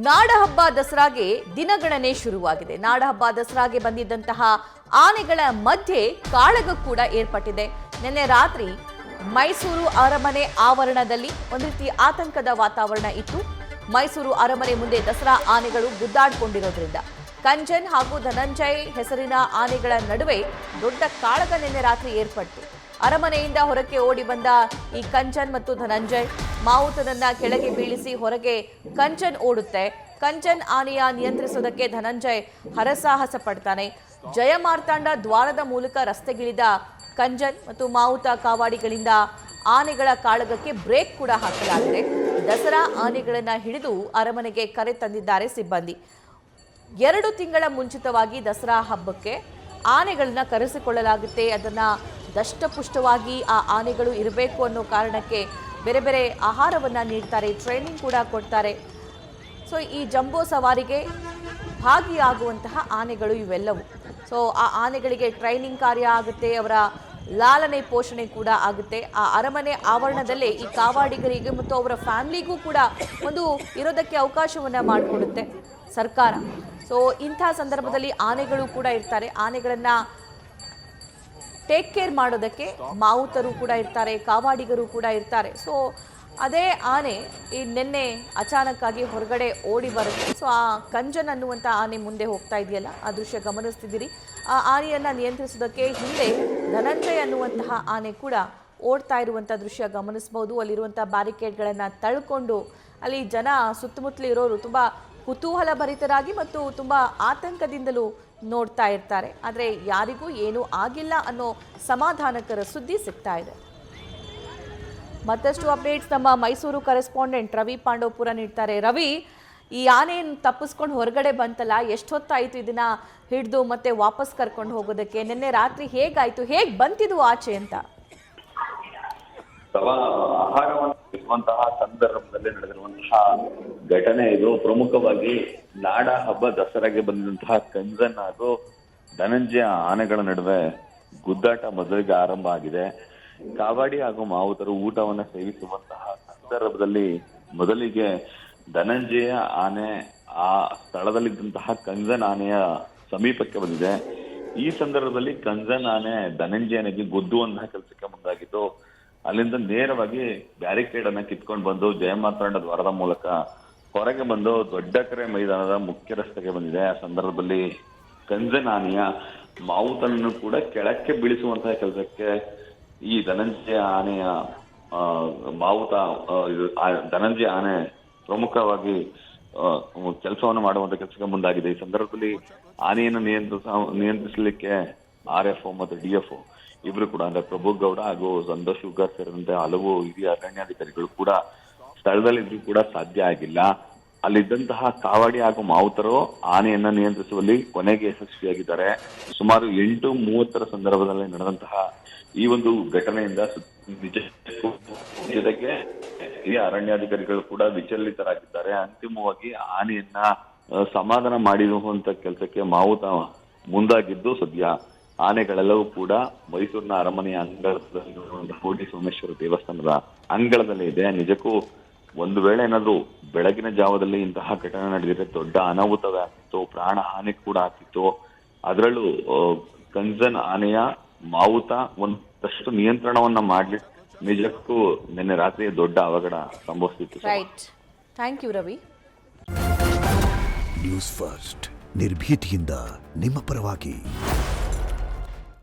ನಾಡಹಬ್ಬ ದಸರಾಗೆ ದಿನಗಣನೆ ಶುರುವಾಗಿದೆ. ನಾಡಹಬ್ಬ ದಸರಾಗೆ ಬಂದಿದ್ದಂತಹ ಆನೆಗಳ ಮಧ್ಯೆ ಕಾಳಗ ಕೂಡ ಏರ್ಪಟ್ಟಿದೆ. ನಿನ್ನೆ ರಾತ್ರಿ ಮೈಸೂರು ಅರಮನೆ ಆವರಣದಲ್ಲಿ ಒಂದು ರೀತಿ ಆತಂಕದ ವಾತಾವರಣ ಇತ್ತು. ಮೈಸೂರು ಅರಮನೆ ಮುಂದೆ ದಸರಾ ಆನೆಗಳು ಗುದ್ದಾಡಿಕೊಂಡಿರೋದ್ರಿಂದ ಕಂಚನ್ ಹಾಗೂ ಧನಂಜಯ್ ಹೆಸರಿನ ಆನೆಗಳ ನಡುವೆ ದೊಡ್ಡ ಕಾಳಗ ನಿನ್ನೆ ರಾತ್ರಿ ಏರ್ಪಟ್ಟು ಅರಮನೆಯಿಂದ ಹೊರಕ್ಕೆ ಓಡಿ ಬಂದ ಈ ಕಂಚನ್ ಮತ್ತು ಧನಂಜಯ್ ಮಾವುತನನ್ನ ಕೆಳಗೆ ಬೀಳಿಸಿ ಹೊರಗೆ ಕಂಚನ್ ಓಡುತ್ತೆ. ಕಂಚನ್ ಆನೆಯ ನಿಯಂತ್ರಿಸೋದಕ್ಕೆ ಧನಂಜಯ್ ಹರಸಾಹಸ ಪಡ್ತಾನೆ. ಜಯಮಾರ್ತಾಂಡ ದ್ವಾರದ ಮೂಲಕ ರಸ್ತೆಗಿಳಿದ ಕಂಚನ್ ಮತ್ತು ಮಾವುತ ಕಾವಾಡಿಗಳಿಂದ ಆನೆಗಳ ಕಾಳಗಕ್ಕೆ ಬ್ರೇಕ್ ಕೂಡ ಹಾಕಲಾಗಿದೆ. ದಸರಾ ಆನೆಗಳನ್ನ ಹಿಡಿದು ಅರಮನೆಗೆ ಕರೆ ತಂದಿದ್ದಾರೆ ಸಿಬ್ಬಂದಿ. 2 ತಿಂಗಳ ಮುಂಚಿತವಾಗಿ ದಸರಾ ಹಬ್ಬಕ್ಕೆ ಆನೆಗಳನ್ನ ಕರೆಸಿಕೊಳ್ಳಲಾಗುತ್ತೆ. ಅದನ್ನ ದಷ್ಟಪುಷ್ಟವಾಗಿ ಆ ಆನೆಗಳು ಇರಬೇಕು ಅನ್ನೋ ಕಾರಣಕ್ಕೆ ಬೇರೆ ಬೇರೆ ಆಹಾರವನ್ನ ನೀಡ್ತಾರೆ, ಟ್ರೈನಿಂಗ್ ಕೂಡ ಕೊಡ್ತಾರೆ. ಸೊ ಈ ಜಂಬೋ ಸವಾರಿಗೆ ಭಾಗಿಯಾಗುವಂತಹ ಆನೆಗಳು ಇವೆಲ್ಲವೂ. ಸೊ ಆ ಆನೆಗಳಿಗೆ ಟ್ರೈನಿಂಗ್ ಕಾರ್ಯ ಆಗುತ್ತೆ, ಅವರ ಲಾಲನೆ ಪೋಷಣೆ ಕೂಡ ಆಗುತ್ತೆ. ಆ ಅರಮನೆ ಆವರಣದಲ್ಲೇ ಈ ಕಾವಾಡಿಗರಿಗೆ ಮತ್ತು ಅವರ ಫ್ಯಾಮಿಲಿಗೂ ಕೂಡ ಒಂದು ಇರೋದಕ್ಕೆ ಅವಕಾಶವನ್ನ ಮಾಡಿಕೊಡುತ್ತೆ ಸರ್ಕಾರ. ಸೊ ಇಂಥ ಸಂದರ್ಭದಲ್ಲಿ ಆನೆಗಳು ಕೂಡ ಇರ್ತಾರೆ. ಆನೆಗಳನ್ನ ಟೇಕ್ ಕೇರ್ ಮಾಡೋದಕ್ಕೆ ಮಾವುತರು ಕೂಡ ಇರ್ತಾರೆ, ಕಾವಾಡಿಗರು ಕೂಡ ಇರ್ತಾರೆ. ಸೊ ಅದೇ ಆನೆ ಈ ನಿನ್ನೆ ಅಚಾನಕ್ಕಾಗಿ ಹೊರಗಡೆ ಓಡಿ ಬರುತ್ತೆ. ಸೊ ಆ ಕಂಜನ್ ಅನ್ನುವಂಥ ಆನೆ ಮುಂದೆ ಹೋಗ್ತಾ ಇದೆಯಲ್ಲ, ಆ ದೃಶ್ಯ ಗಮನಿಸ್ತಿದ್ದೀರಿ. ಆ ಆನೆಯನ್ನು ನಿಯಂತ್ರಿಸೋದಕ್ಕೆ ಹಿಂದೆ ಧನಂಜಯ್ ಅನ್ನುವಂತಹ ಆನೆ ಕೂಡ ಓಡ್ತಾ ಇರುವಂಥ ದೃಶ್ಯ ಗಮನಿಸ್ಬೋದು. ಅಲ್ಲಿರುವಂಥ ಬ್ಯಾರಿಕೇಡ್ಗಳನ್ನು ತಳ್ಕೊಂಡು ಅಲ್ಲಿ ಜನ ಸುತ್ತಮುತ್ತಲು ಇರೋರು ತುಂಬ ಕುತೂಹಲ ಭರಿತರಾಗಿ ಮತ್ತು ತುಂಬ ಆತಂಕದಿಂದಲೂ ನೋಡ್ತಾ ಇರ್ತಾರೆ. ಆದರೆ ಯಾರಿಗೂ ಏನೂ ಆಗಿಲ್ಲ ಅನ್ನೋ ಸಮಾಧಾನಕರ ಸುದ್ದಿ ಸಿಗ್ತಾ ಇದೆ. ಮತ್ತಷ್ಟು ಅಪ್ಡೇಟ್ಸ್ ನಮ್ಮ ಮೈಸೂರು ಕರೆಸ್ಪಾಂಡೆಂಟ್ ರವಿ ಪಾಂಡವಪುರ ನೀಡ್ತಾರೆ. ರವಿ, ಈ ಆನೆಯನ್ನು ತಪ್ಪಿಸ್ಕೊಂಡು ಹೊರಗಡೆ ಬಂತಲ್ಲ, ಎಷ್ಟೊತ್ತಾಯಿತು ಇದನ್ನ ಹಿಡಿದು ಮತ್ತೆ ವಾಪಸ್ ಕರ್ಕೊಂಡು ಹೋಗೋದಕ್ಕೆ? ನಿನ್ನೆ ರಾತ್ರಿ ಹೇಗಾಯ್ತು, ಹೇಗೆ ಬಂತಿದ್ವು ಆಚೆ ಅಂತ? ಆಹಾರವನ್ನು ಸಿಗುವಂತಹ ಸಂದರ್ಭದಲ್ಲಿ ನಡೆದಿರುವಂತಹ ಘಟನೆ ಇದು. ಪ್ರಮುಖವಾಗಿ ನಾಡ ಹಬ್ಬ ದಸರಾಗೆ ಬಂದಿದಂತಹ ಕಂಜನ್ ಹಾಗೂ ಧನಂಜಯ ಆನೆಗಳ ನಡುವೆ ಗುದ್ದಾಟ ಮೊದಲಿಗೆ ಆರಂಭ ಆಗಿದೆ. ಕಾವಾಡಿ ಹಾಗೂ ಮಾವುತರು ಊಟವನ್ನ ಸೇವಿಸುವಂತಹ ಸಂದರ್ಭದಲ್ಲಿ ಮೊದಲಿಗೆ ಧನಂಜಯ ಆನೆ ಆ ಸ್ಥಳದಲ್ಲಿದ್ದಂತಹ ಕಂಜನ್ ಆನೆಯ ಸಮೀಪಕ್ಕೆ ಬಂದಿದೆ. ಈ ಸಂದರ್ಭದಲ್ಲಿ ಕಂಜನ್ ಆನೆ ಧನಂಜಯನಿಗೆ ಗುದ್ದುವಂತಹ ಕೆಲಸಕ್ಕೆ ಮುಂದಾಗಿದ್ದು, ಅಲ್ಲಿಂದ ನೇರವಾಗಿ ಬ್ಯಾರಿಕೇಡ್ ಅನ್ನ ಕಿತ್ಕೊಂಡು ಬಂದು ಜಯಮಾರ್ತಾಂಡ ದ್ವಾರದ ಮೂಲಕ ಹೊರಗೆ ಬಂದು ದೊಡ್ಡಕೆರೆ ಮೈದಾನದ ಮುಖ್ಯ ರಸ್ತೆಗೆ ಬಂದಿದೆ. ಆ ಸಂದರ್ಭದಲ್ಲಿ ಕಂಜನ್ ಆನೆಯ ಮಾವುತನನ್ನು ಕೂಡ ಕೆಳಕ್ಕೆ ಬೀಳಿಸುವಂತಹ ಕೆಲಸಕ್ಕೆ ಈ ಧನಂಜಯ ಆನೆಯ ಮಾವುತ ಧನಂಜಯ ಆನೆ ಪ್ರಮುಖವಾಗಿ ಕೆಲಸವನ್ನು ಮಾಡುವಂತ ಕೆಲಸಕ್ಕೆ ಮುಂದಾಗಿದೆ. ಈ ಸಂದರ್ಭದಲ್ಲಿ ಆನೆಯನ್ನು ನಿಯಂತ್ರಿಸಲಿಕ್ಕೆ RFO ಮತ್ತು DFO ಇಬ್ರು ಕೂಡ ಅಂದ್ರೆ ಪ್ರಭು ಗೌಡ ಹಾಗೂ ಸಂತೋಷ್ ಶುಗರ್ ಸೇರಿದಂತೆ ಹಲವು ಹಿರಿಯ ಅರಣ್ಯಾಧಿಕಾರಿಗಳು ಕೂಡ ಸ್ಥಳದಲ್ಲಿದ್ರು ಕೂಡ ಸಾಧ್ಯ ಆಗಿಲ್ಲ. ಅಲ್ಲಿದ್ದಂತಹ ಕಾವಾಡಿ ಹಾಗೂ ಮಾವುತರು ಆನೆಯನ್ನ ನಿಯಂತ್ರಿಸುವಲ್ಲಿ ಕೊನೆಗೆ ಯಶಸ್ವಿಯಾಗಿದ್ದಾರೆ. ಸುಮಾರು 8:30 ಸಂದರ್ಭದಲ್ಲಿ ನಡೆದಂತಹ ಈ ಒಂದು ಘಟನೆಯಿಂದ ಜೊತೆಗೆ ಹಿರಿಯ ಅರಣ್ಯಾಧಿಕಾರಿಗಳು ಕೂಡ ವಿಚಲಿತರಾಗಿದ್ದಾರೆ. ಅಂತಿಮವಾಗಿ ಆನೆಯನ್ನ ಸಮಾಧಾನ ಮಾಡಿರುವಂತ ಕೆಲಸಕ್ಕೆ ಮಾವುತ ಮುಂದಾಗಿದ್ದು, ಸದ್ಯ ಆನೆಗಳೆಲ್ಲವೂ ಕೂಡ ಮೈಸೂರಿನ ಅರಮನೆಯ ಅಂಗಳದಲ್ಲಿ ಕೋಟಿ ಸೋಮೇಶ್ವರ ದೇವಸ್ಥಾನದ ಅಂಗಳದಲ್ಲೇ ಇದೆ. ನಿಜಕ್ಕೂ ಒಂದು ವೇಳೆ ಏನಾದ್ರು ಬೆಳಗಿನ ಜಾವದಲ್ಲಿ ಇಂತಹ ಘಟನೆ ನಡೆದಿದ್ರೆ ದೊಡ್ಡ ಅನಾಹುತವೇ ಆಗ್ತಿತ್ತು, ಪ್ರಾಣ ಹಾನಿ ಕೂಡ ಆಗ್ತಿತ್ತು. ಅದರಲ್ಲೂ ಕಂಜನ್ ಆನೆಯ ಮಾವುತ ಒಂದಷ್ಟು ನಿಯಂತ್ರಣವನ್ನ ಮಾಡ್ಲಿ ನಿಜಕ್ಕೂ ನಿನ್ನೆ ರಾತ್ರಿ ದೊಡ್ಡ ಅವಘಡ ಸಂಭವಿಸಿತ್ತು. Right, thank you Ravi. News first ನಿರ್ಭೀತಿಯಿಂದ ನಿಮ್ಮ ಪರವಾಗಿ.